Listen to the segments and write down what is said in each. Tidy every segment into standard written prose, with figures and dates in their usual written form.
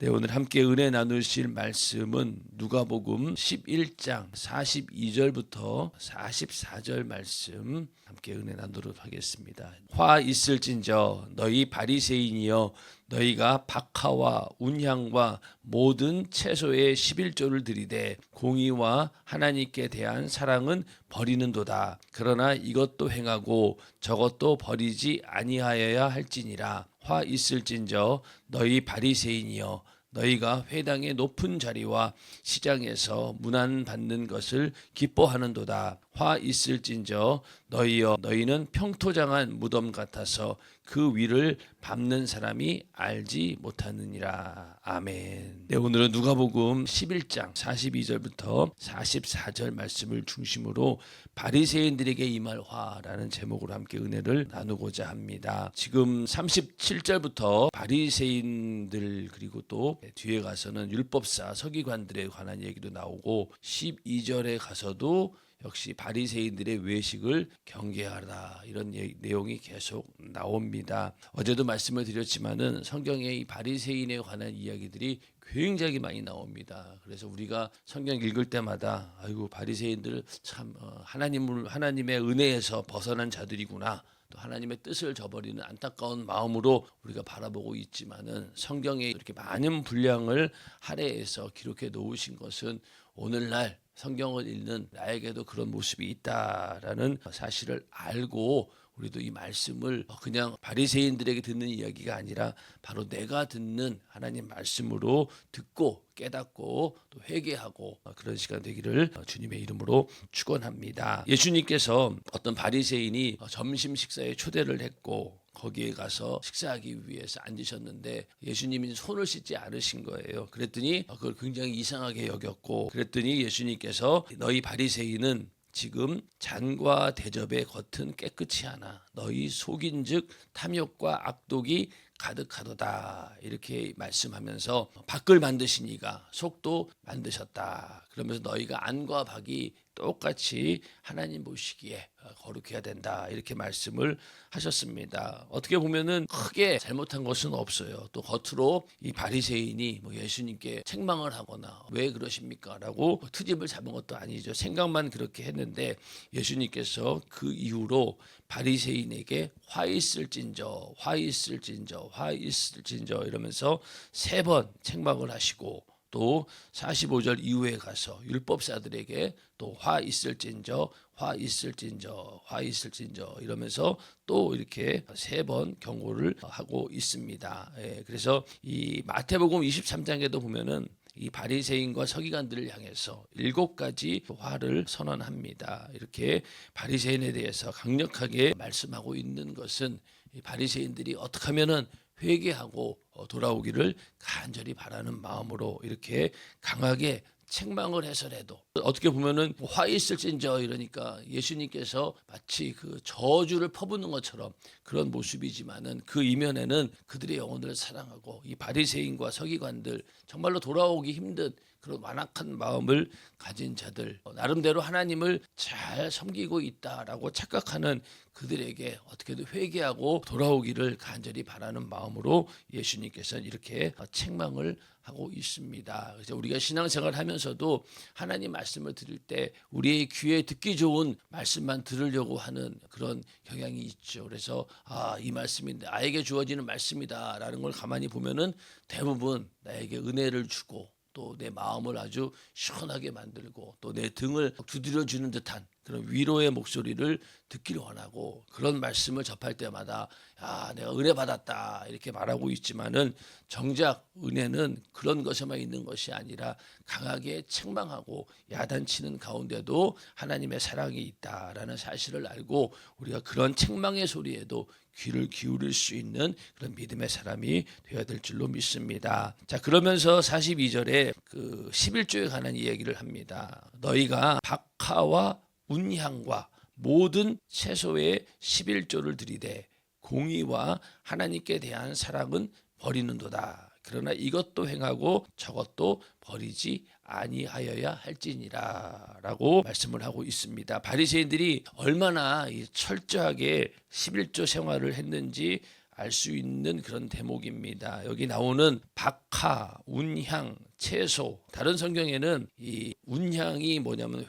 네, 오늘 함께 은혜 나누실 말씀은 누가복음 11장 42절부터 44절 말씀 함께 은혜 나누도록 하겠습니다. 화 있을진저 너희 바리새인이여 너희가 박하와 운향과 모든 채소의 11조를 들이되 공의와 하나님께 대한 사랑은 버리는도다. 그러나 이것도 행하고 저것도 버리지 아니하여야 할지니라. 화 있을진저 너희 바리새인이여 너희가 회당의 높은 자리와 시장에서 문안 받는 것을 기뻐하는도다. 화 있을진저 너희여 너희는 평토장한 무덤 같아서 그 위를 밟는 사람이 알지 못하느니라. 아멘. 네, 오늘은 누가복음 11장 42절부터 44절 말씀을 중심으로 바리새인들에게 임할 화라는 제목으로 함께 은혜를 나누고자 합니다. 지금 37절부터 바리새인들 그리고 또 뒤에 가서는 율법사 서기관들에 관한 얘기도 나오고 12절에 가서도 역시 바리새인들의 외식을 경계하라 이런 내용이 계속 나옵니다. 어제도 말씀을 드렸지만은 성경에 이 바리새인에 관한 이야기들이 굉장히 많이 나옵니다. 그래서 우리가 성경 읽을 때마다 아이고 바리새인들 참 하나님의 은혜에서 벗어난 자들이구나. 또 하나님의 뜻을 저버리는 안타까운 마음으로 우리가 바라보고 있지만은 성경에 이렇게 많은 분량을 할애해서 기록해 놓으신 것은 오늘날 성경을 읽는 나에게도 그런 모습이 있다라는 사실을 알고 우리도 이 말씀을 그냥 바리새인들에게 듣는 이야기가 아니라 바로 내가 듣는 하나님 말씀으로 듣고 깨닫고 또 회개하고 그런 시간 되기를 주님의 이름으로 축원합니다. 예수님께서 어떤 바리새인이 점심 식사에 초대를 했고 거기에 가서 식사하기 위해서 앉으셨는데 예수님이 손을 씻지 않으신 거예요. 그랬더니 그걸 굉장히 이상하게 여겼고 그랬더니 예수님께서 너희 바리새인은 지금 잔과 대접의 겉은 깨끗이 하나 너희 속인즉 탐욕과 악독이 가득하도다 이렇게 말씀하면서 밖을 만드시니가 속도 만드셨다. 그러면서 너희가 안과 밖이 똑같이 하나님 보시기에 거룩해야 된다 이렇게 말씀을 하셨습니다. 어떻게 보면은 크게 잘못한 것은 없어요. 또 겉으로 이 바리새인이 예수님께 책망을 하거나 왜 그러십니까? 라고 트집을 잡은 것도 아니죠. 생각만 그렇게 했는데 예수님께서 그 이후로 바리새인에게 화 있을진저 이러면서 3번 책망을 하시고 또 45절 이후에 가서 율법사들에게 또 화 있을진저 이러면서 또 이렇게 3번 경고를 하고 있습니다. 그래서 이 마태복음 23장에도 보면은 이 바리새인과 서기관들을 향해서 7가지 화를 선언합니다. 이렇게 바리새인에 대해서 강력하게 말씀하고 있는 것은 이 바리새인들이 어떻게 하면은 회개하고 돌아오기를 간절히 바라는 마음으로 이렇게 강하게 책망을 해서라도 어떻게 보면은 화 있을진저 이러니까 예수님께서 마치 그 저주를 퍼붓는 것처럼 그런 모습이지만은 그 이면에는 그들의 영혼들을 사랑하고 이 바리새인과 서기관들 정말로 돌아오기 힘든 그런 완악한 마음을 가진 자들 나름대로 하나님을 잘 섬기고 있다라고 착각하는 그들에게 어떻게든 회개하고 돌아오기를 간절히 바라는 마음으로 예수님께서는 이렇게 책망을 하고 있습니다. 그래서 우리가 신앙생활 하면서도 하나님 말씀을 들을 때 우리의 귀에 듣기 좋은 말씀만 들으려고 하는 그런 경향이 있죠. 그래서 이 말씀이 나에게 주어지는 말씀이다라는 걸 가만히 보면은 대부분 나에게 은혜를 주고 또 내 마음을 아주 시원하게 만들고 또 내 등을 두드려주는 듯한 그런 위로의 목소리를 듣기를 원하고 그런 말씀을 접할 때마다 내가 은혜 받았다 이렇게 말하고 있지만은 정작 은혜는 그런 것에만 있는 것이 아니라 강하게 책망하고 야단치는 가운데도 하나님의 사랑이 있다라는 사실을 알고 우리가 그런 책망의 소리에도 귀를 기울일 수 있는 그런 믿음의 사람이 되어야 될 줄로 믿습니다. 자, 그러면서 42절에 그 11조에 관한 이야기를 합니다. 너희가 박하와 운향과 모든 채소의 11조를 들이되 공의와 하나님께 대한 사랑은 버리는도다. 그러나 이것도 행하고 저것도 버리지 아니하여야 할지니라 라고 말씀을 하고 있습니다. 바리새인들이 얼마나 철저하게 11조 생활을 했는지 알 수 있는 그런 대목입니다. 여기 나오는 박하, 운향, 채소. 다른 성경에는 이 운향이 뭐냐면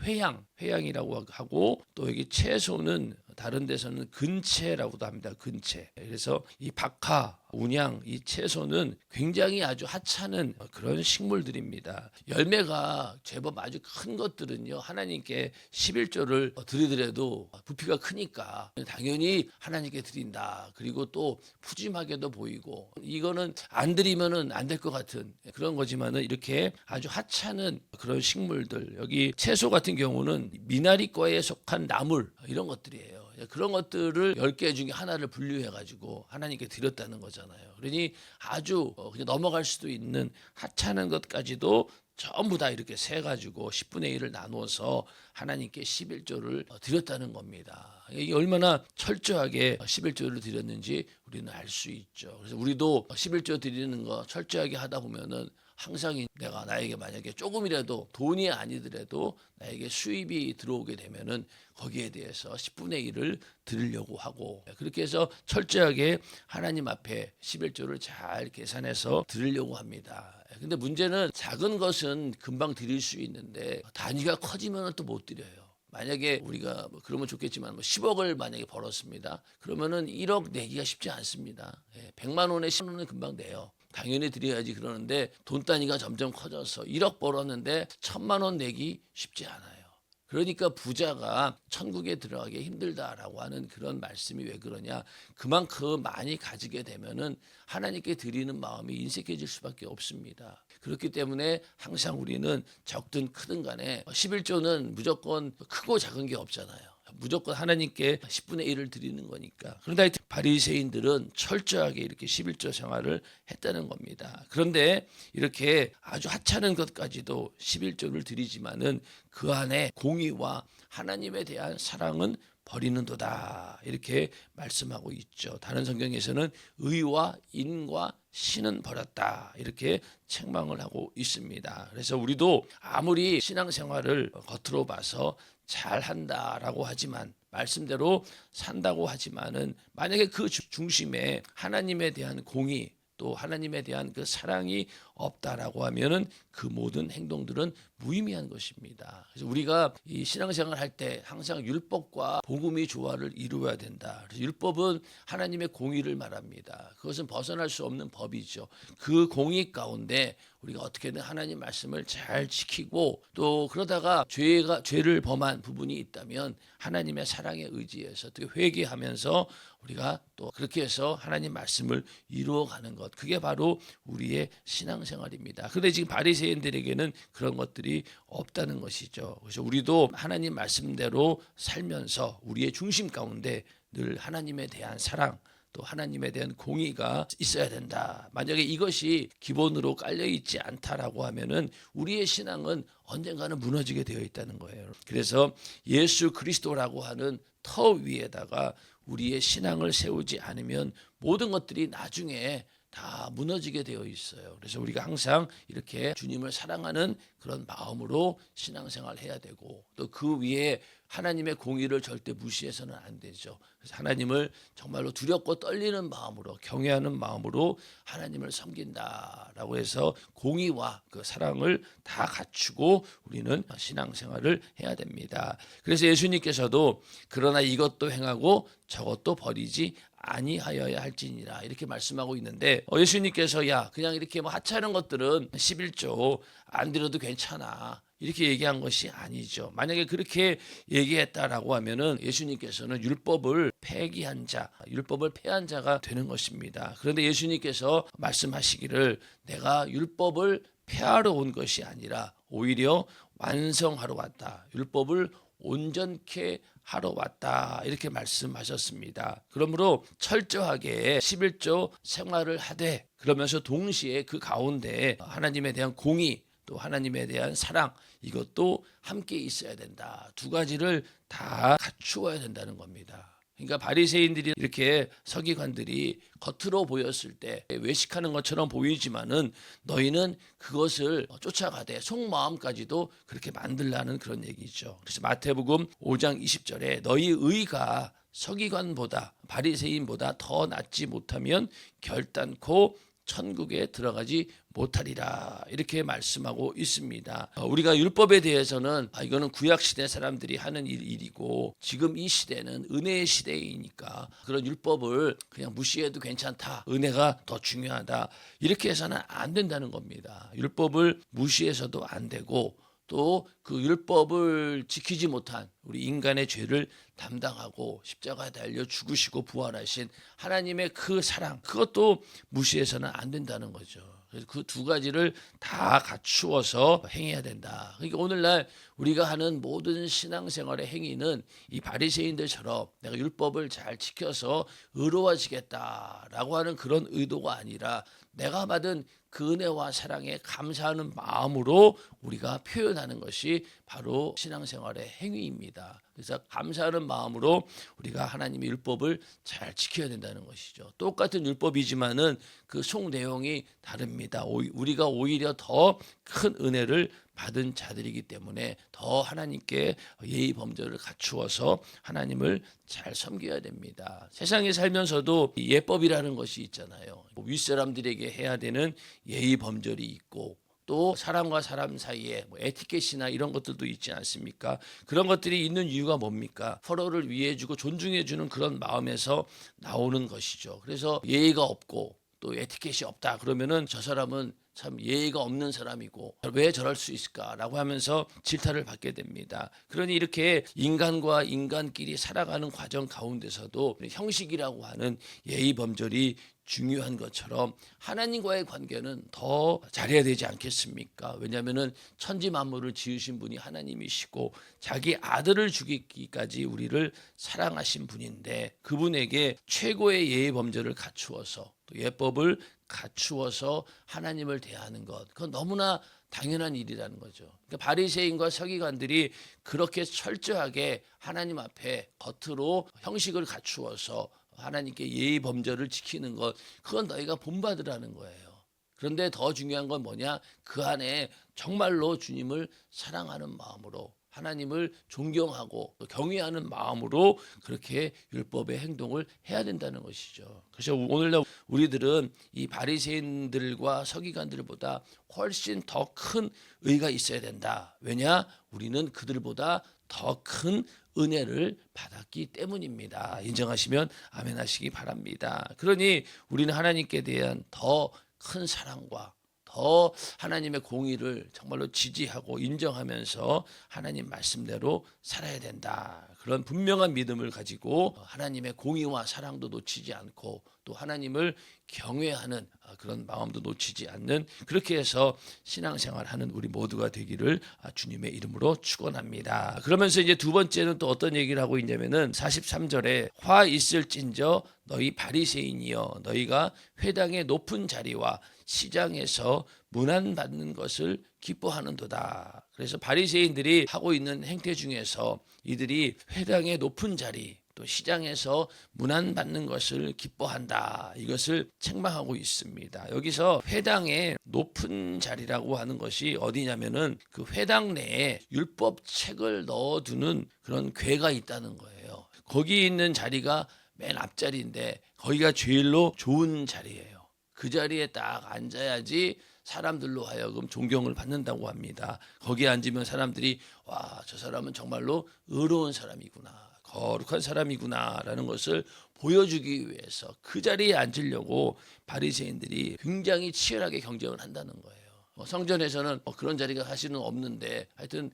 회향이라고 하고, 또 여기 채소는 다른 데서는 근채라고도 합니다. 근채. 그래서 이 박하, 운향, 이 채소는 굉장히 아주 하찮은 그런 식물들입니다. 열매가 제법 아주 큰 것들은요, 하나님께 11조를 드리더라도 부피가 크니까 당연히 하나님께 드린다. 그리고 또 푸짐하게도 보이고, 이거는 안 드리면은 안 될 것 같은 그런 거지만은, 이렇게 아주 하찮은 그런 식물들, 여기 채소 같은 경우는 미나리과에 속한 나물, 이런 것들이에요. 그런 것들을 10개 중에 하나를 분류해가지고 하나님께 드렸다는 거잖아요. 그러니 아주 그냥 넘어갈 수도 있는 하찮은 것까지도 전부 다 이렇게 세가지고 10분의 1을 나누어서 하나님께 11조를 드렸다는 겁니다. 이게 얼마나 철저하게 11조를 드렸는지 우리는 알 수 있죠. 그래서 우리도 11조 드리는 거 철저하게 하다 보면은 항상 내가 나에게 만약에 조금이라도 돈이 아니더라도 나에게 수입이 들어오게 되면은 거기에 대해서 10분의 1을 드리려고 하고, 그렇게 해서 철저하게 하나님 앞에 11조를 잘 계산해서 드리려고 합니다. 근데 문제는 작은 것은 금방 드릴 수 있는데 단위가 커지면 또 못 드려요. 만약에 우리가 그러면 좋겠지만 10억을 만약에 벌었습니다. 그러면은 1억 내기가 쉽지 않습니다. 100만 원에 10만 원은 금방 내요. 당연히 드려야지 그러는데 돈 단위가 점점 커져서 1억 벌었는데 1000만 원 내기 쉽지 않아요. 그러니까 부자가 천국에 들어가기 힘들다라고 하는 그런 말씀이 왜 그러냐? 그만큼 많이 가지게 되면은 하나님께 드리는 마음이 인색해질 수밖에 없습니다. 그렇기 때문에 항상 우리는 적든 크든 간에 11조는 무조건 크고 작은 게 없잖아요. 무조건 하나님께 10분의 1을 드리는 거니까. 그런데 하여튼 바리새인들은 철저하게 이렇게 11조 생활을 했다는 겁니다. 그런데 이렇게 아주 하찮은 것까지도 11조를 드리지만은 그 안에 공의와 하나님에 대한 사랑은 버리는도다, 이렇게 말씀하고 있죠. 다른 성경에서는 의와 인과 신은 버렸다, 이렇게 책망을 하고 있습니다. 그래서 우리도 아무리 신앙생활을 겉으로 봐서 잘한다라고 하지만, 말씀대로 산다고 하지만은, 만약에 그 중심에 하나님에 대한 공의, 또 하나님에 대한 그 사랑이 없다라고 하면은 그 모든 행동들은 무의미한 것입니다. 그래서 우리가 이 신앙생활 할 때 항상 율법과 복음이 조화를 이루어야 된다. 그래서 율법은 하나님의 공의를 말합니다. 그것은 벗어날 수 없는 법이죠. 그 공의 가운데 우리가 어떻게든 하나님 말씀을 잘 지키고, 또 그러다가 죄를 범한 부분이 있다면 하나님의 사랑에 의지해서 또 회개하면서 우리가 또 그렇게 해서 하나님 말씀을 이루어가는 것, 그게 바로 우리의 신앙생활입니다. 그런데 지금 바리새인들에게는 그런 것들이 없다는 것이죠. 그래서 우리도 하나님 말씀대로 살면서 우리의 중심 가운데 늘 하나님에 대한 사랑, 또 하나님에 대한 공의가 있어야 된다. 만약에 이것이 기본으로 깔려 있지 않다라고 하면은 우리의 신앙은 언젠가는 무너지게 되어 있다는 거예요. 그래서 예수 그리스도라고 하는 터 위에다가 우리의 신앙을 세우지 않으면 모든 것들이 나중에 다 무너지게 되어 있어요. 그래서 우리가 항상 이렇게 주님을 사랑하는 그런 마음으로 신앙생활을 해야 되고, 또 그 위에 하나님의 공의를 절대 무시해서는 안 되죠. 그래서 하나님을 정말로 두렵고 떨리는 마음으로, 경외하는 마음으로 하나님을 섬긴다라고 해서 공의와 그 사랑을 다 갖추고 우리는 신앙생활을 해야 됩니다. 그래서 예수님께서도 그러나 이것도 행하고 저것도 버리지 아니하여야 할지니라, 이렇게 말씀하고 있는데, 예수님께서 야 그냥 이렇게 뭐 하찮은 것들은 11조 안 드려도 괜찮아, 이렇게 얘기한 것이 아니죠. 만약에 그렇게 얘기했다라고 하면은 예수님께서는 율법을 폐기한 자, 율법을 폐한 자가 되는 것입니다. 그런데 예수님께서 말씀하시기를 내가 율법을 폐하러 온 것이 아니라 오히려 완성하러 왔다. 율법을 온전케 하러 왔다, 이렇게 말씀하셨습니다. 그러므로 철저하게 11조 생활을 하되, 그러면서 동시에 그 가운데 하나님에 대한 공의, 또 하나님에 대한 사랑, 이것도 함께 있어야 된다. 두 가지를 다 갖추어야 된다는 겁니다. 그러니까 바리새인들이, 이렇게 서기관들이 겉으로 보였을 때 외식하는 것처럼 보이지만은 너희는 그것을 쫓아가되 속마음까지도 그렇게 만들라는 그런 얘기죠. 그래서 마태복음 5장 20절에 너희 의가 서기관보다 바리새인보다 더 낫지 못하면 결단코 천국에 들어가지 못하리라 이렇게 말씀하고 있습니다. 우리가 율법에 대해서는 이거는 구약 시대 사람들이 하는 일이고 지금 이 시대는 은혜의 시대이니까 그런 율법을 그냥 무시해도 괜찮다. 은혜가 더 중요하다. 이렇게 해서는 안 된다는 겁니다. 율법을 무시해서도 안 되고 또 그 율법을 지키지 못한 우리 인간의 죄를 담당하고 십자가에 달려 죽으시고 부활하신 하나님의 그 사랑 그것도 무시해서는 안 된다는 거죠. 그래서 그 두 가지를 다 갖추어서 행해야 된다. 그러니까 오늘날 우리가 하는 모든 신앙생활의 행위는 이 바리새인들처럼 내가 율법을 잘 지켜서 의로워지겠다라고 하는 그런 의도가 아니라 내가 받은 그 은혜와 사랑에 감사하는 마음으로 우리가 표현하는 것이 바로 신앙생활의 행위입니다. 그래서 감사하는 마음으로 우리가 하나님의 율법을 잘 지켜야 된다는 것이죠. 똑같은 율법이지만은 그 속 내용이 다릅니다. 우리가 오히려 더 큰 은혜를 받은 자들이기 때문에 더 하나님께 예의 범절을 갖추어서 하나님을 잘 섬겨야 됩니다. 세상에 살면서도 예법이라는 것이 있잖아요. 윗사람들에게 해야 되는 예의 범절이 있고 또 사람과 사람 사이에 에티켓이나 이런 것들도 있지 않습니까? 그런 것들이 있는 이유가 뭡니까? 서로를 위해주고 존중해주는 그런 마음에서 나오는 것이죠. 그래서 예의가 없고 또 에티켓이 없다 그러면은 저 사람은 참 예의가 없는 사람이고 왜 저럴 수 있을까라고 하면서 질타를 받게 됩니다. 그러니 이렇게 인간과 인간끼리 살아가는 과정 가운데서도 형식이라고 하는 예의 범절이 중요한 것처럼 하나님과의 관계는 더 잘해야 되지 않겠습니까? 왜냐하면 천지 만물을 지으신 분이 하나님이시고 자기 아들을 주기까지 우리를 사랑하신 분인데 그분에게 최고의 예의 범절을 갖추어서 또 예법을 갖추어서 하나님을 대하는 것 그건 너무나 당연한 일이라는 거죠. 그러니까 바리새인과 서기관들이 그렇게 철저하게 하나님 앞에 겉으로 형식을 갖추어서 하나님께 예의 범절을 지키는 것 그건 너희가 본받으라는 거예요. 그런데 더 중요한 건 뭐냐? 그 안에 정말로 주님을 사랑하는 마음으로 하나님을 존경하고 경외하는 마음으로 그렇게 율법의 행동을 해야 된다는 것이죠. 그래서 오늘날 우리들은 이 바리새인들과 서기관들보다 훨씬 더 큰 의가 있어야 된다. 왜냐? 우리는 그들보다 더 큰 은혜를 받았기 때문입니다. 인정하시면 아멘 하시기 바랍니다. 그러니 우리는 하나님께 대한 더 큰 사랑과 더 하나님의 공의를 정말로 지지하고 인정하면서 하나님 말씀대로 살아야 된다. 그런 분명한 믿음을 가지고 하나님의 공의와 사랑도 놓치지 않고 또 하나님을 경외하는 그런 마음도 놓치지 않는 그렇게 해서 신앙생활하는 우리 모두가 되기를 주님의 이름으로 축원합니다. 그러면서 이제 두 번째는 또 어떤 얘기를 하고 있냐면은 43절에 화 있을진저 너희 바리새인이여 너희가 회당의 높은 자리와 시장에서 문안받는 것을 기뻐하는도다. 그래서 바리새인들이 하고 있는 행태 중에서 이들이 회당의 높은 자리 또 시장에서 문안받는 것을 기뻐한다. 이것을 책망하고 있습니다. 여기서 회당의 높은 자리라고 하는 것이 어디냐면은 그 회당 내에 율법책을 넣어두는 그런 궤가 있다는 거예요. 거기 있는 자리가 맨 앞자리인데 거기가 제일로 좋은 자리예요. 그 자리에 딱 앉아야지 사람들로 하여금 존경을 받는다고 합니다. 거기에 앉으면 사람들이 와, 저 사람은 정말로 의로운 사람이구나. 거룩한 사람이구나라는 것을 보여주기 위해서 그 자리에 앉으려고 바리새인들이 굉장히 치열하게 경쟁을 한다는 거예요. 성전에서는 그런 자리가 사실은 없는데 하여튼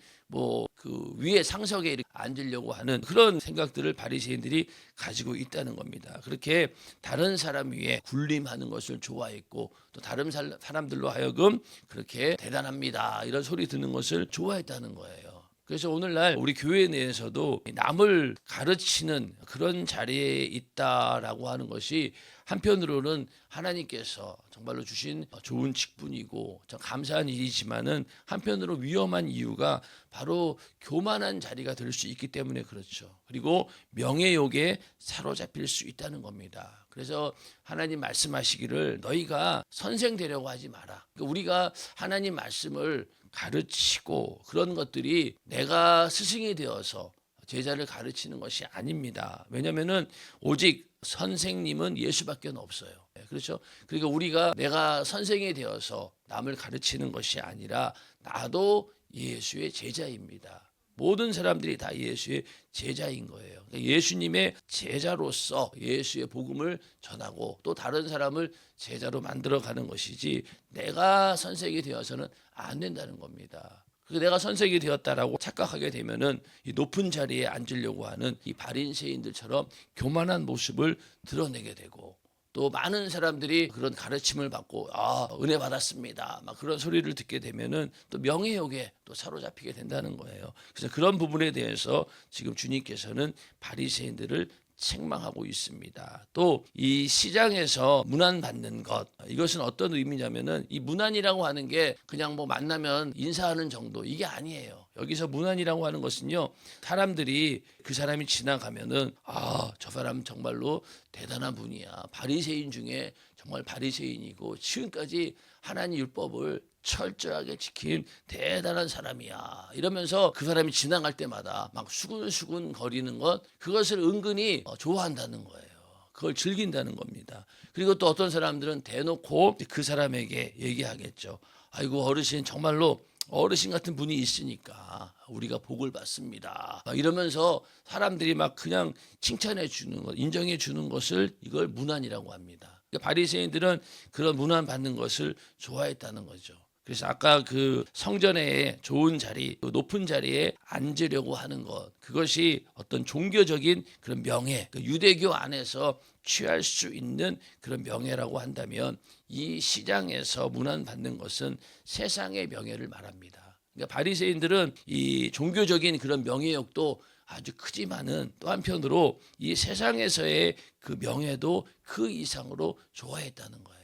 그 위에 상석에 이렇게 앉으려고 하는 그런 생각들을 바리새인들이 가지고 있다는 겁니다. 그렇게 다른 사람 위에 군림하는 것을 좋아했고 또 다른 사람들로 하여금 그렇게 대단합니다 이런 소리 듣는 것을 좋아했다는 거예요. 그래서 오늘날 우리 교회 내에서도 남을 가르치는 그런 자리에 있다라고 하는 것이 한편으로는 하나님께서 정말로 주신 좋은 직분이고 참 감사한 일이지만은 한편으로 위험한 이유가 바로 교만한 자리가 될 수 있기 때문에 그렇죠. 그리고 명예욕에 사로잡힐 수 있다는 겁니다. 그래서 하나님 말씀하시기를 너희가 선생 되려고 하지 마라. 그러니까 우리가 하나님 말씀을 가르치고 그런 것들이 내가 스승이 되어서 제자를 가르치는 것이 아닙니다. 왜냐하면은 오직 선생님은 예수밖에 없어요. 그렇죠? 그러니까 우리가 내가 선생이 되어서 남을 가르치는 것이 아니라 나도 예수의 제자입니다. 모든 사람들이 다 예수의 제자인 거예요. 그러니까 예수님의 제자로서 예수의 복음을 전하고 또 다른 사람을 제자로 만들어가는 것이지 내가 선생이 되어서는 안 된다는 겁니다. 내가 선생이 되었다라고 착각하게 되면은 이 높은 자리에 앉으려고 하는 이 바리새인들처럼 교만한 모습을 드러내게 되고 또 많은 사람들이 그런 가르침을 받고 은혜 받았습니다. 막 그런 소리를 듣게 되면은 또 명예욕에 또 사로잡히게 된다는 거예요. 그래서 그런 부분에 대해서 지금 주님께서는 바리새인들을 책망하고 있습니다. 또 이 시장에서 문안 받는 것, 이것은 어떤 의미냐면은 이 문안이라고 하는 게 그냥 뭐 만나면 인사하는 정도, 이게 아니에요. 여기서 문안이라고 하는 것은요, 사람들이 그 사람이 지나가면은 저 사람 정말로 대단한 분이야. 바리새인 중에 정말 바리새인이고 지금까지 하나님 율법을 철저하게 지킨 대단한 사람이야. 이러면서 그 사람이 지나갈 때마다 막 수근수근 거리는 것, 그것을 은근히 좋아한다는 거예요. 그걸 즐긴다는 겁니다. 그리고 또 어떤 사람들은 대놓고 그 사람에게 얘기하겠죠. 아이고 어르신, 정말로 어르신 같은 분이 있으니까 우리가 복을 받습니다. 이러면서 사람들이 막 그냥 칭찬해 주는 것, 인정해 주는 것을 이걸 문안이라고 합니다. 바리새인들은 그런 문안 받는 것을 좋아했다는 거죠. 그래서 아까 그 성전의 좋은 자리, 높은 자리에 앉으려고 하는 것, 그것이 어떤 종교적인 그런 명예, 유대교 안에서 취할 수 있는 그런 명예라고 한다면 이 시장에서 문안 받는 것은 세상의 명예를 말합니다. 그러니까 바리새인들은 이 종교적인 그런 명예욕도 아주 크지만은 또 한편으로 이 세상에서의 그 명예도 그 이상으로 좋아했다는 거예요.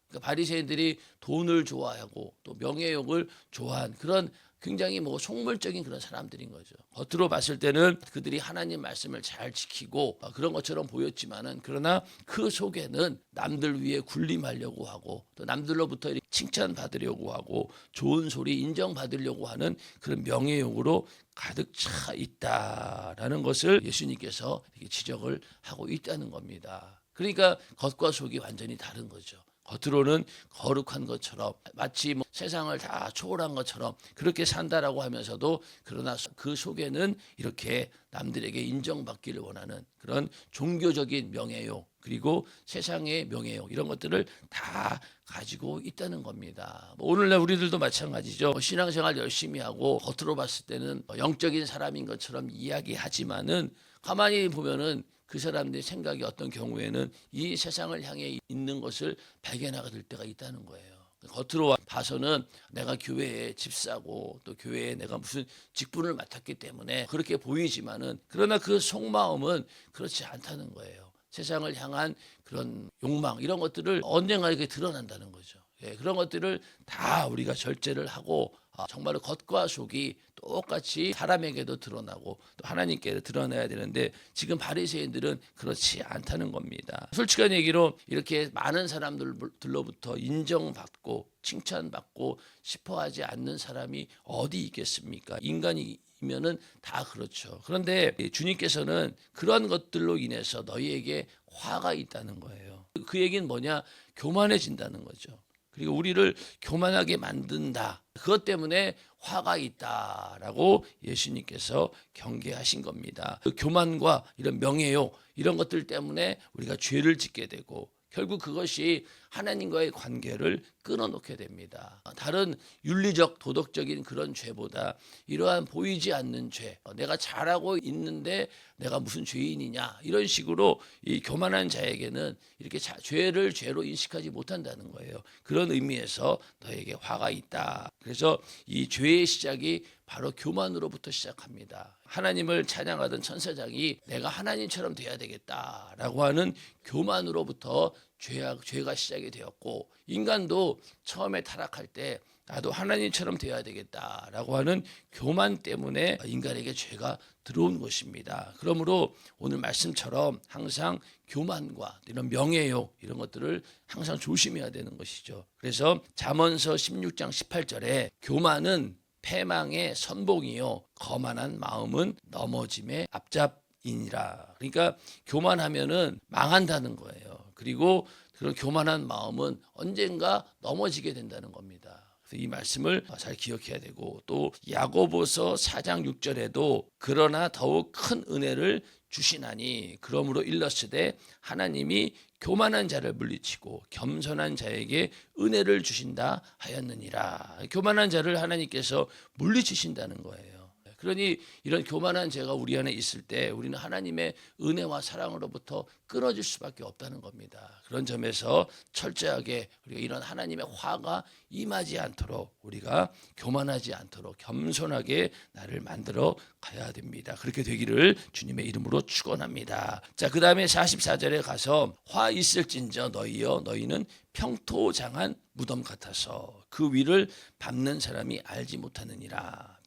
그러니까 바리새인들이 돈을 좋아하고 또 명예욕을 좋아한 그런 굉장히 뭐 속물적인 그런 사람들인 거죠. 겉으로 봤을 때는 그들이 하나님 말씀을 잘 지키고 그런 것처럼 보였지만은 그러나 그 속에는 남들 위해 군림하려고 하고 또 남들로부터 칭찬받으려고 하고 좋은 소리 인정받으려고 하는 그런 명예욕으로 가득 차 있다라는 것을 예수님께서 지적을 하고 있다는 겁니다. 그러니까 겉과 속이 완전히 다른 거죠. 겉으로는 거룩한 것처럼 마치 뭐 세상을 다 초월한 것처럼 그렇게 산다라고 하면서도 그러나 그 속에는 이렇게 남들에게 인정받기를 원하는 그런 종교적인 명예욕 그리고 세상의 명예욕 이런 것들을 다 가지고 있다는 겁니다. 오늘날 우리들도 마찬가지죠. 신앙생활 열심히 하고 겉으로 봤을 때는 영적인 사람인 것처럼 이야기하지만은 가만히 보면은 그 사람들의 생각이 어떤 경우에는 이 세상을 향해 있는 것을 발견하게 될 때가 있다는 거예요. 겉으로 봐서는 내가 교회에 집사고 또 교회에 내가 무슨 직분을 맡았기 때문에 그렇게 보이지만은 그러나 그 속마음은 그렇지 않다는 거예요. 세상을 향한 그런 욕망 이런 것들을 언젠가 이렇게 드러난다는 거죠. 그런 것들을 다 우리가 절제를 하고 정말로 겉과 속이 똑같이 사람에게도 드러나고 또 하나님께도 드러나야 되는데 지금 바리새인들은 그렇지 않다는 겁니다. 솔직한 얘기로 이렇게 많은 사람들로부터 인정받고 칭찬받고 싶어하지 않는 사람이 어디 있겠습니까? 인간이면은 다 그렇죠. 그런데 주님께서는 그런 것들로 인해서 너희에게 화가 있다는 거예요. 그 얘기는 뭐냐? 교만해진다는 거죠. 그리고 우리를 교만하게 만든다. 그것 때문에 화가 있다라고 예수님께서 경계하신 겁니다. 그 교만과 이런 명예욕 이런 것들 때문에 우리가 죄를 짓게 되고 결국 그것이 하나님과의 관계를 끊어놓게 됩니다. 다른 윤리적 도덕적인 그런 죄보다 이러한 보이지 않는 죄, 내가 잘하고 있는데 내가 무슨 죄인이냐 이런 식으로 이 교만한 자에게는 이렇게 죄를 죄로 인식하지 못한다는 거예요. 그런 의미에서 너에게 화가 있다. 그래서 이 죄의 시작이 바로 교만으로부터 시작합니다. 하나님을 찬양하던 천사장이 내가 하나님처럼 돼야 되겠다라고 하는 교만으로부터 죄가 시작이 되었고 인간도 처음에 타락할 때 나도 하나님처럼 되어야 되겠다라고 하는 교만 때문에 인간에게 죄가 들어온 것입니다. 그러므로 오늘 말씀처럼 항상 교만과 이런 명예욕 이런 것들을 항상 조심해야 되는 것이죠. 그래서 잠언서 16장 18절에 교만은 패망의 선봉이요 거만한 마음은 넘어짐의 앞잡이니라. 그러니까 교만하면은 망한다는 거예요. 그리고 그런 교만한 마음은 언젠가 넘어지게 된다는 겁니다. 그래서 이 말씀을 잘 기억해야 되고, 또 야고보서 4장 6절에도 그러나 더욱 큰 은혜를 주시나니 그러므로 일렀으되 하나님이 교만한 자를 물리치고 겸손한 자에게 은혜를 주신다 하였느니라. 교만한 자를 하나님께서 물리치신다는 거예요. 그러니 이런 교만한 죄가 우리 안에 있을 때 우리는 하나님의 은혜와 사랑으로부터 끊어질 수밖에 없다는 겁니다. 그런 점에서 철저하게 우리가 이런 하나님의 화가 임하지 않도록, 우리가 교만하지 않도록 겸손하게 나를 만들어 가야 됩니다. 그렇게 되기를 주님의 이름으로 축원합니다. 자, 그 다음에 44절에 가서 화 있을진저 너희여 너희는 평토장한 무덤 같아서 그 위를 밟는 사람이 알지 못하느니라.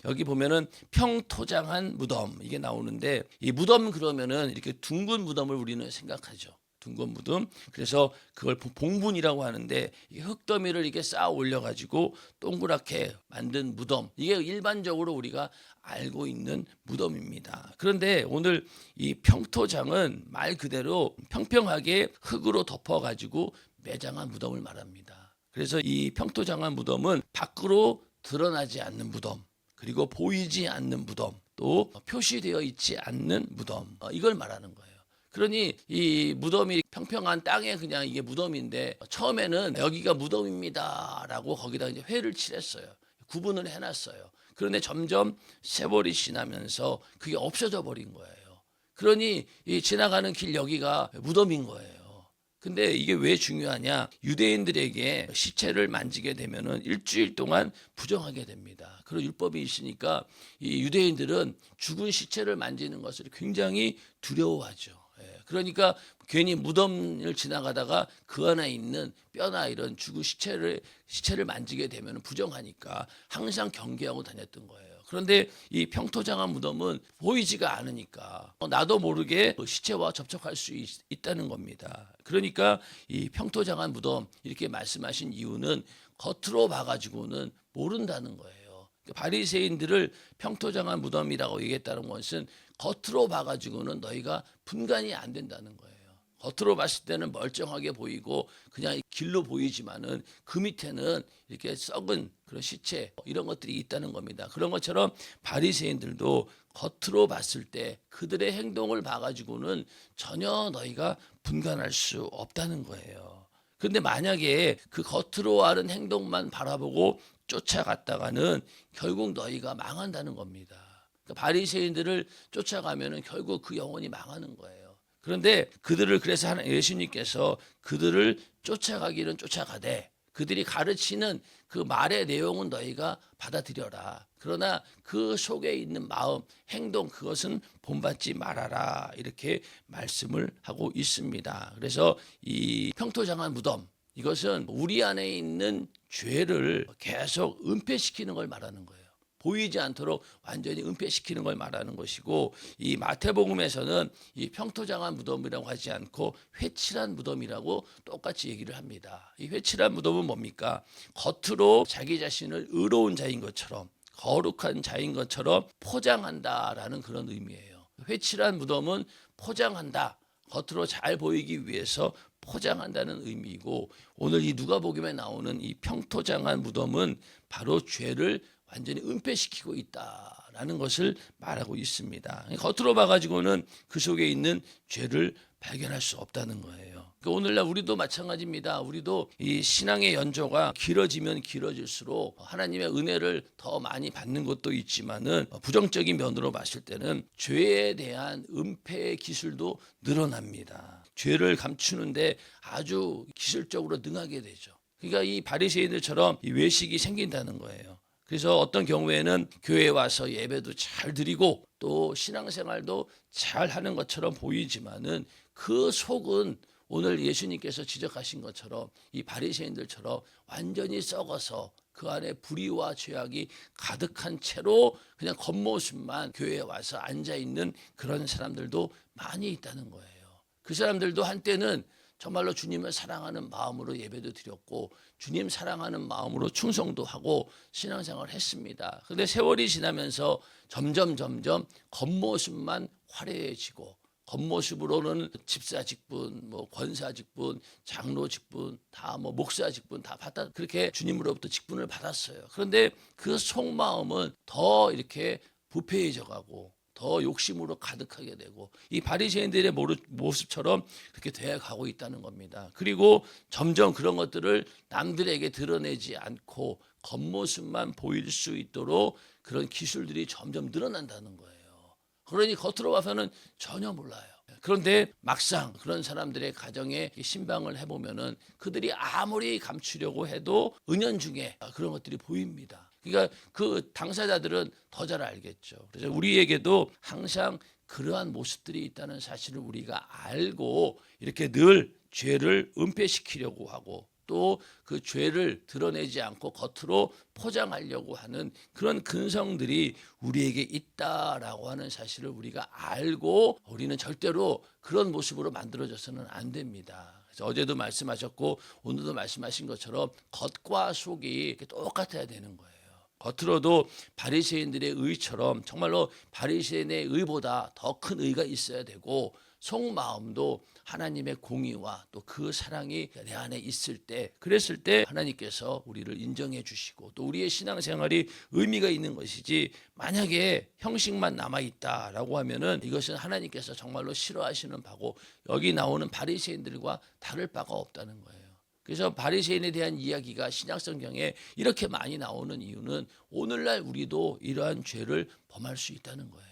여기 보면은 평토장한 무덤 이게 나오는데, 이 무덤 그러면은 이렇게 둥근 무덤을 우리는 생각하죠. 둥근 무덤. 그래서 그걸 봉분이라고 하는데, 이게 흙더미를 이렇게 쌓아 올려 가지고 동그랗게 만든 무덤, 이게 일반적으로 우리가 알고 있는 무덤입니다. 그런데 오늘 이 평토장은 말 그대로 평평하게 흙으로 덮어 가지고 매장한 무덤을 말합니다. 그래서 이 평토장한 무덤은 밖으로 드러나지 않는 무덤, 그리고 보이지 않는 무덤, 또 표시되어 있지 않는 무덤, 이걸 말하는 거예요. 그러니 이 무덤이 평평한 땅에 그냥 이게 무덤인데, 처음에는 여기가 무덤입니다라고 거기다 이제 회를 칠했어요. 구분을 해놨어요. 그런데 점점 세월이 지나면서 그게 없어져 버린 거예요. 그러니 이 지나가는 길 여기가 무덤인 거예요. 근데 이게 왜 중요하냐? 유대인들에게 시체를 만지게 되면은 일주일 동안 부정하게 됩니다. 그런 율법이 있으니까 이 유대인들은 죽은 시체를 만지는 것을 굉장히 두려워하죠. 그러니까 괜히 무덤을 지나가다가 그 안에 있는 뼈나 이런 죽은 시체를 만지게 되면 부정하니까 항상 경계하고 다녔던 거예요. 그런데 이 평토장한 무덤은 보이지가 않으니까 나도 모르게 시체와 접촉할 수 있다는 겁니다. 그러니까 이 평토장한 무덤 이렇게 말씀하신 이유는 겉으로 봐가지고는 모른다는 거예요. 바리새인들을 평토장한 무덤이라고 얘기했다는 것은 겉으로 봐가지고는 너희가 분간이 안 된다는 거예요. 겉으로 봤을 때는 멀쩡하게 보이고 그냥 길로 보이지만은 그 밑에는 이렇게 썩은 그런 시체 이런 것들이 있다는 겁니다. 그런 것처럼 바리새인들도 겉으로 봤을 때 그들의 행동을 봐가지고는 전혀 너희가 분간할 수 없다는 거예요. 그런데 만약에 그 겉으로 하는 행동만 바라보고 쫓아갔다가는 결국 너희가 망한다는 겁니다. 바리새인들을 쫓아가면은 결국 그 영혼이 망하는 거예요. 그런데 그들을 그래서 예수님께서 그들을 쫓아가기는 쫓아가되 그들이 가르치는 그 말의 내용은 너희가 받아들여라. 그러나 그 속에 있는 마음, 행동 그것은 본받지 말아라. 이렇게 말씀을 하고 있습니다. 그래서 이 평토장한 무덤 이것은 우리 안에 있는 죄를 계속 은폐시키는 걸 말하는 거예요. 보이지 않도록 완전히 은폐시키는 걸 말하는 것이고, 이 마태복음에서는 이 평토장한 무덤이라고 하지 않고 회칠한 무덤이라고 똑같이 얘기를 합니다. 이 회칠한 무덤은 뭡니까? 겉으로 자기 자신을 의로운 자인 것처럼 거룩한 자인 것처럼 포장한다라는 그런 의미예요. 회칠한 무덤은 포장한다. 겉으로 잘 보이기 위해서 포장한다는 의미이고, 오늘 이 누가복음에 나오는 이 평토장한 무덤은 바로 죄를 완전히 은폐시키고 있다라는 것을 말하고 있습니다. 겉으로 봐가지고는 그 속에 있는 죄를 발견할 수 없다는 거예요. 오늘날 우리도 마찬가지입니다. 우리도 이 신앙의 연조가 길어지면 길어질수록 하나님의 은혜를 더 많이 받는 것도 있지만은 부정적인 면으로 봤을 때는 죄에 대한 은폐의 기술도 늘어납니다. 죄를 감추는데 아주 기술적으로 능하게 되죠. 그러니까 이 바리새인들처럼 이 외식이 생긴다는 거예요. 그래서 어떤 경우에는 교회에 와서 예배도 잘 드리고 또 신앙생활도 잘 하는 것처럼 보이지만은 그 속은 오늘 예수님께서 지적하신 것처럼 이 바리새인들처럼 완전히 썩어서 그 안에 불의와 죄악이 가득한 채로 그냥 겉모습만 교회에 와서 앉아있는 그런 사람들도 많이 있다는 거예요. 그 사람들도 한때는 정말로 주님을 사랑하는 마음으로 예배도 드렸고 주님 사랑하는 마음으로 충성도 하고 신앙생활을 했습니다. 그런데 세월이 지나면서 점점 겉모습만 화려해지고 겉모습으로는 집사 직분, 뭐 권사 직분, 장로 직분, 다 뭐 목사 직분 다 받아 그렇게 주님으로부터 직분을 받았어요. 그런데 그 속마음은 더 이렇게 부패해져 가고 더 욕심으로 가득하게 되고 이 바리새인들의 모습처럼 그렇게 되어 가고 있다는 겁니다. 그리고 점점 그런 것들을 남들에게 드러내지 않고 겉모습만 보일 수 있도록 그런 기술들이 점점 늘어난다는 거예요. 그러니 겉으로 봐서는 전혀 몰라요. 그런데 막상 그런 사람들의 가정에 신방을 해보면은 그들이 아무리 감추려고 해도 은연중에 그런 것들이 보입니다. 그러니까 그 당사자들은 더 잘 알겠죠. 그래서 우리에게도 항상 그러한 모습들이 있다는 사실을 우리가 알고 이렇게 늘 죄를 은폐시키려고 하고 또 그 죄를 드러내지 않고 겉으로 포장하려고 하는 그런 근성들이 우리에게 있다라고 하는 사실을 우리가 알고 우리는 절대로 그런 모습으로 만들어져서는 안 됩니다. 그래서 어제도 말씀하셨고 오늘도 말씀하신 것처럼 겉과 속이 똑같아야 되는 거예요. 겉으로도 바리새인들의 의처럼 정말로 바리새인의 의보다 더 큰 의가 있어야 되고 속마음도 하나님의 공의와 또 그 사랑이 내 안에 있을 때 그랬을 때 하나님께서 우리를 인정해 주시고 또 우리의 신앙생활이 의미가 있는 것이지 만약에 형식만 남아있다라고 하면은 이것은 하나님께서 정말로 싫어하시는 바고 여기 나오는 바리새인들과 다를 바가 없다는 거예요. 그래서 바리새인에 대한 이야기가 신약성경에 이렇게 많이 나오는 이유는 오늘날 우리도 이러한 죄를 범할 수 있다는 거예요.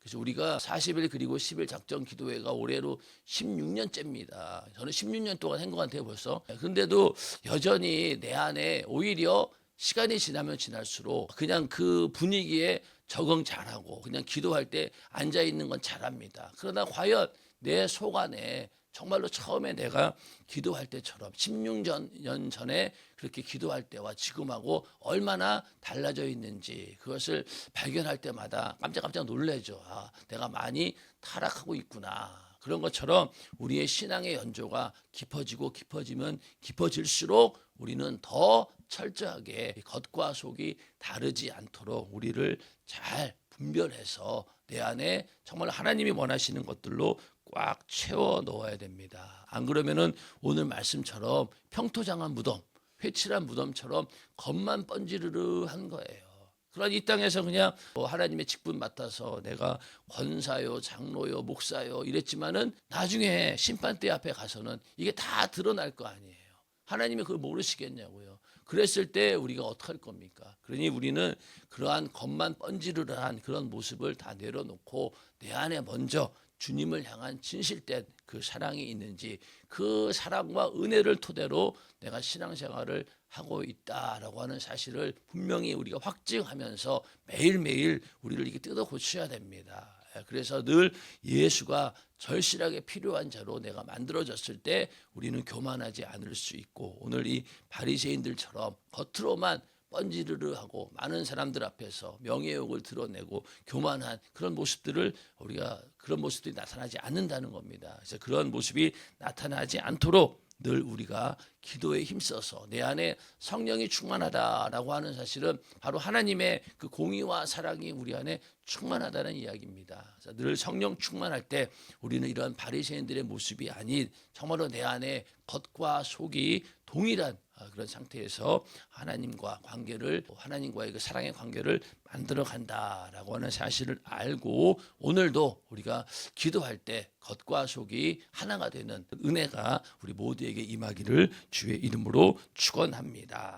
그래서 우리가 40일 그리고 10일 작정 기도회가 올해로 16년째입니다. 저는 16년 동안 한 것 같아요 벌써. 그런데도 여전히 내 안에 오히려 시간이 지나면 지날수록 그냥 그 분위기에 적응 잘하고 그냥 기도할 때 앉아있는 건 잘합니다. 그러나 과연 내 속 안에 정말로 처음에 내가 기도할 때처럼 16년 전에 그렇게 기도할 때와 지금하고 얼마나 달라져 있는지 그것을 발견할 때마다 깜짝깜짝 놀라죠. 아, 내가 많이 타락하고 있구나. 그런 것처럼 우리의 신앙의 연조가 깊어지고 깊어지면 깊어질수록 우리는 더 철저하게 겉과 속이 다르지 않도록 우리를 잘 분별해서 내 안에 정말 하나님이 원하시는 것들로 꽉 채워 넣어야 됩니다. 안 그러면은 오늘 말씀처럼 평토장한 무덤, 회칠한 무덤처럼 겉만 번지르르한 거예요. 그러나 이 땅에서 그냥 하나님의 직분 맡아서 내가 권사요, 장로요, 목사요 이랬지만은 나중에 심판대 앞에 가서는 이게 다 드러날 거 아니에요. 하나님이 그걸 모르시겠냐고요. 그랬을 때 우리가 어떡할 겁니까? 그러니 우리는 그러한 겉만 번지르르한 그런 모습을 다 내려놓고 내 안에 먼저 주님을 향한 진실된 그 사랑이 있는지 그 사랑과 은혜를 토대로 내가 신앙생활을 하고 있다라고 하는 사실을 분명히 우리가 확증하면서 매일매일 우리를 이렇게 뜯어 고쳐야 됩니다. 그래서 늘 예수가 절실하게 필요한 자로 내가 만들어졌을 때 우리는 교만하지 않을 수 있고 오늘 이 바리새인들처럼 겉으로만 번지르르하고 많은 사람들 앞에서 명예욕을 드러내고 교만한 그런 모습들을 우리가 그런 모습들이 나타나지 않는다는 겁니다. 그래서 그런 모습이 나타나지 않도록 늘 우리가 기도에 힘써서 내 안에 성령이 충만하다라고 하는 사실은 바로 하나님의 그 공의와 사랑이 우리 안에 충만하다는 이야기입니다. 그래서 늘 성령 충만할 때 우리는 이런 바리새인들의 모습이 아닌 정말로 내 안에 겉과 속이 동일한 그런 상태에서 하나님과 관계를 하나님과의 그 사랑의 관계를 만들어 간다라고 하는 사실을 알고 오늘도 우리가 기도할 때 겉과 속이 하나가 되는 은혜가 우리 모두에게 임하기를 주의 이름으로 축원합니다.